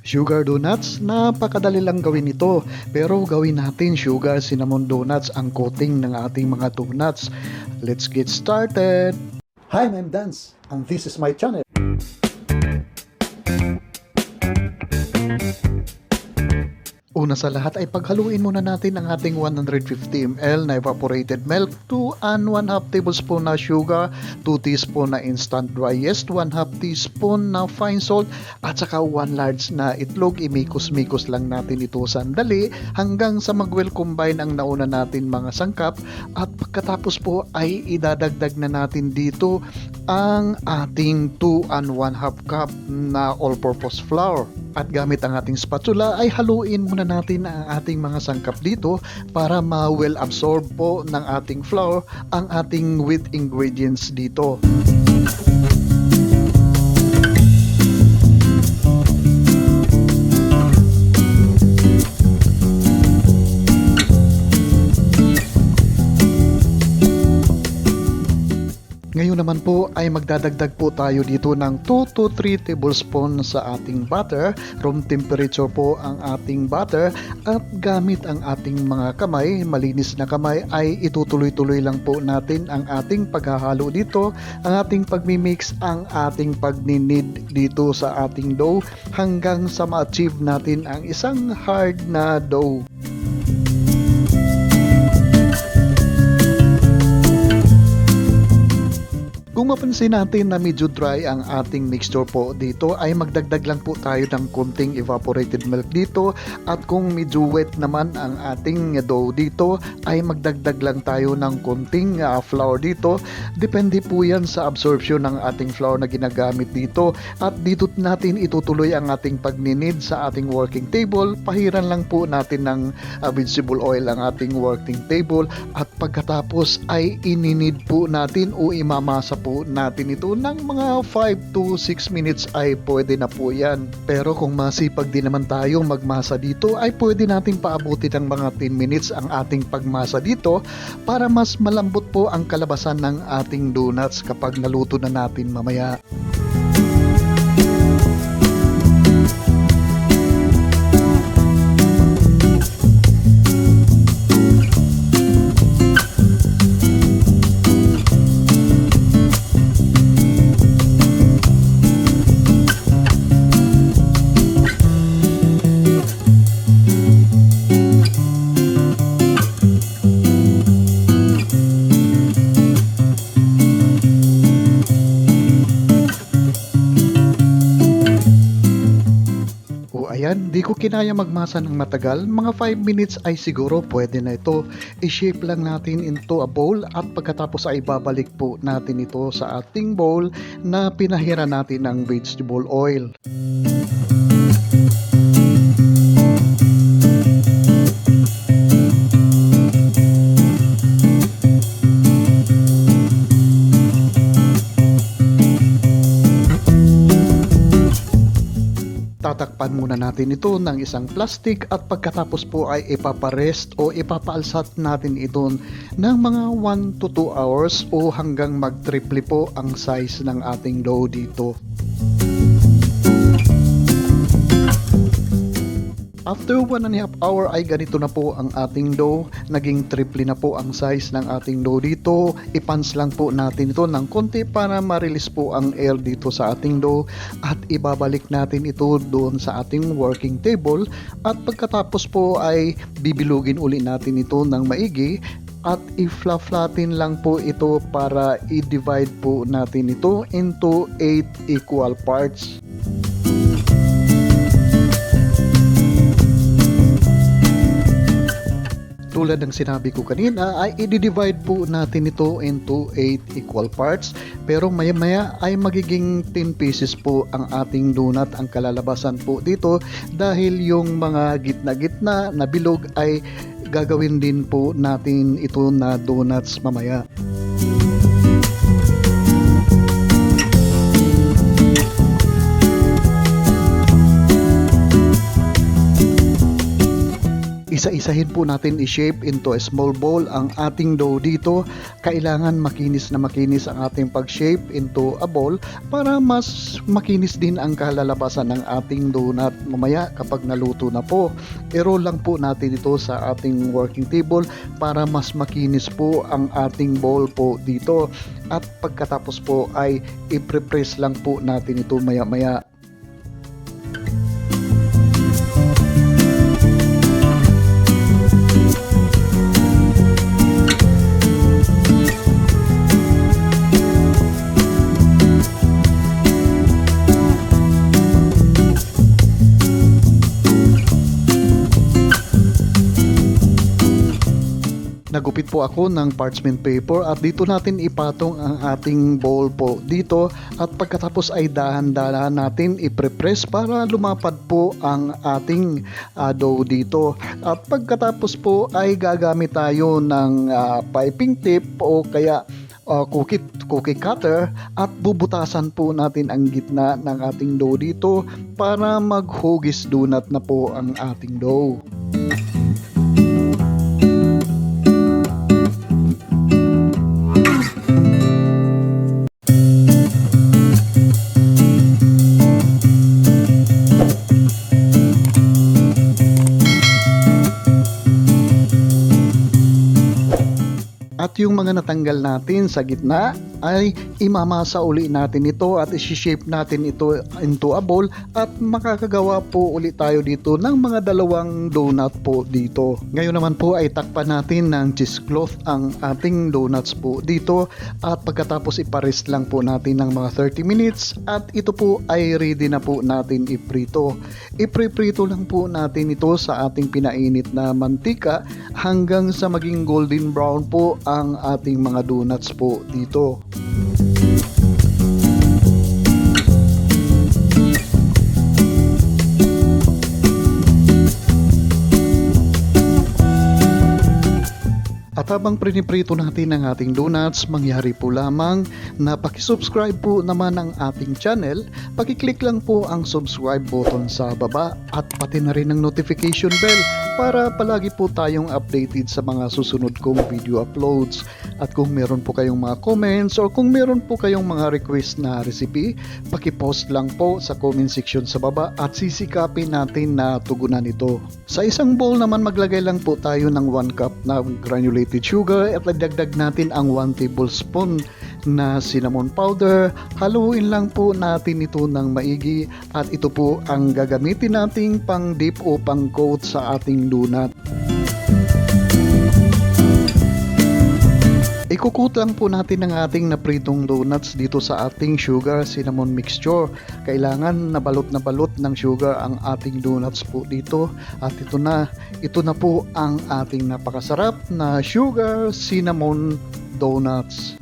Sugar donuts, napakadali lang gawin ito. Pero gawin natin sugar cinnamon donuts ang coating ng ating mga donuts. Let's get started! Hi, I'm Dance and this is my channel. Una sa lahat ay paghaluin muna natin ang ating 150 ml na evaporated milk, 2 and 1/2 tablespoon na sugar, 2 teaspoon na instant dry yeast, 1/2 teaspoon na fine salt, at saka 1 large na itlog. Imikos-mikos lang natin ito sandali hanggang sa mag-well combine ang nauna natin mga sangkap, at pagkatapos po ay idadagdag na natin dito ang ating 2 and 1/2 cup na all-purpose flour. At gamit ang ating spatula ay haluin muna natin ang ating mga sangkap dito para ma-well absorb po ng ating flour ang ating wheat ingredients dito. Ngayon naman po ay magdadagdag po tayo dito ng 2 to 3 tablespoon sa ating butter. Room temperature po ang ating butter, at gamit ang ating mga kamay, malinis na kamay, ay itutuloy-tuloy lang po natin ang ating paghahalo dito, ang ating pagmimix, ang ating pagninid dito sa ating dough hanggang sa ma-achieve natin ang isang hard na dough. Kung mapansin natin na medyo dry ang ating mixture po dito, ay magdagdag lang po tayo ng konting evaporated milk dito, at kung medyo wet naman ang ating dough dito ay magdagdag lang tayo ng konting flour dito. Depende po yan sa absorption ng ating flour na ginagamit dito, at dito natin itutuloy ang ating pagninid sa ating working table. Pahiran lang po natin ng vegetable oil ang ating working table, at pagkatapos ay ininid po natin o imamasa po natin ito ng mga 5 to 6 minutes ay pwede na po yan. Pero kung masipag din naman tayo magmasa dito, ay pwede natin paabutin ng mga 10 minutes ang ating pagmasa dito para mas malambot po ang kalabasan ng ating donuts kapag naluto na natin mamaya. Ayan, di ko kinaya magmasa ng matagal, mga 5 minutes ay siguro pwede na ito. I-shape lang natin into a bowl, at pagkatapos ay babalik po natin ito sa ating bowl na pinahira natin ng vegetable oil. Tatakpan muna natin ito ng isang plastic, at pagkatapos po ay ipaparest o ipapaalsat natin ito ng mga 1 to 2 hours o hanggang mag-triple po ang size ng ating dough dito. After 1.5 hour ay ganito na po ang ating dough. Naging triple na po ang size ng ating dough dito. I-punch lang po natin ito ng konti para ma-release po ang air dito sa ating dough, at ibabalik natin ito doon sa ating working table, at pagkatapos po ay bibilugin uli natin ito ng maigi, at i-flatten lang po ito para i-divide po natin ito into 8 equal parts. Tulad ng sinabi ko kanina ay i-divide po natin ito into 8 equal parts, pero maya-maya ay magiging 10 pieces po ang ating donut ang kalalabasan po dito, dahil yung mga gitna-gitna na bilog ay gagawin din po natin ito na donuts mamaya. Isa-isahin po natin i-shape into a small ball ang ating dough dito. Kailangan makinis na makinis ang ating pag-shape into a ball para mas makinis din ang kalalabasan ng ating donut mamaya kapag naluto na po. I-roll lang po natin ito sa ating working table para mas makinis po ang ating ball po dito. At pagkatapos po ay i-press lang po natin ito maya-maya. Nagupit po ako ng parchment paper at dito natin ipatong ang ating bowl po dito at pagkatapos ay dahan-dahan natin i-press para lumapad po ang ating dough dito. At pagkatapos po ay gagamit tayo ng piping tip o kaya cookie cutter at bubutasan po natin ang gitna ng ating dough dito para maghugis donut na po ang ating dough. At yung mga natanggal natin sa gitna ay imamasa uli natin ito at isi-shape natin ito into a ball at makakagawa po ulit tayo dito ng mga dalawang donut po dito. Ngayon naman po ay takpan natin ng cheesecloth ang ating donuts po dito at pagkatapos iparest lang po natin ng mga 30 minutes at ito po ay ready na po natin iprito. Ipriprito lang po natin ito sa ating pinainit na mantika hanggang sa maging golden brown po ang ating mga donuts po dito. At habang priniprito natin ang ating donuts, mangyari po lamang na pakisubscribe po naman ang ating channel. Pakiclick lang po ang subscribe button sa baba at pati na rin ang notification bell para palagi po tayong updated sa mga susunod kong video uploads. At kung meron po kayong mga comments or kung meron po kayong mga request na recipe, pakipost lang po sa comment section sa baba at sisikapin natin na tugunan ito. Sa isang bowl naman maglagay lang po tayo ng 1 cup na granulated sugar at idagdag natin ang 1 tablespoon na cinnamon powder. Haluin lang po natin ito ng maigi at ito po ang gagamitin nating pang dip o pang coat sa ating donut. Ikukut lang po natin ang ating napritong donuts dito sa ating sugar cinnamon mixture. Kailangan na balot ng sugar ang ating donuts po dito. At ito na po ang ating napakasarap na sugar cinnamon donuts.